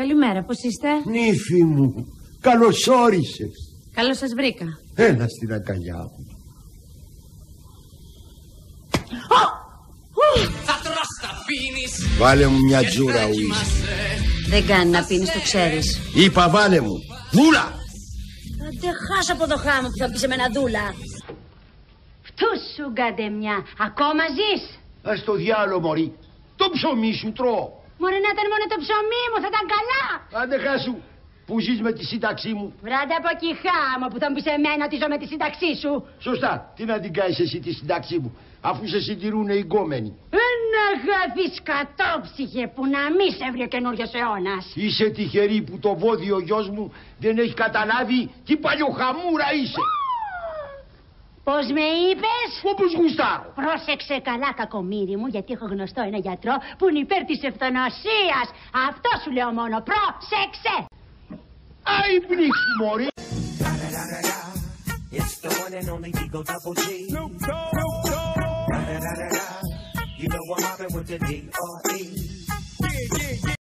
Καλημέρα, πώς είστε? Νύφη μου, καλώς όρισες. Καλώς σας βρήκα. Έλα στην αγκαλιά μου. Βάλε μου μια τζούρα ουίσκι. Δεν κάνει να πίνεις, το ξέρεις. Είπα βάλε μου. Δούλα! Θα τε χάσω από το χάμο που θα πεις με ένα δούλα. Φτούς σου γκαντεμιά. Ακόμα ζεις? Ας το διάλο μωρή. Το ψωμί σου τρώω. Μωρέ να ήταν μόνο το ψωμί μου, θα ήταν καλά. Άντε χάσου που ζεις με τη σύνταξή μου. Βράτε από εκεί χάμο που θα μου πεις εμένα ότι ζω με τη σύνταξή σου. Σωστά, τι να την κάνεις εσύ τη σύνταξή μου, αφού σε συντηρούνε οι γκόμενοι. Ένα αγάπη σκατόψυχε που να μη σε βρει ο καινούριος αιώνας. Είσαι τυχερή που το βόδιο γιος μου δεν έχει καταλάβει τι παλιοχαμούρα είσαι. Πώς με είπες? Όπως γουστάρω. Πρόσεξε καλά, κακομοίρη μου, γιατί έχω γνωστό ένα γιατρό που είναι υπέρ της ευθανασίας. Αυτό σου λέω μόνο, πρόσεξε. Άι πνίξου μωρή. It's the one and only Eagle Double G. You know I'm mobbing with the D.R.E.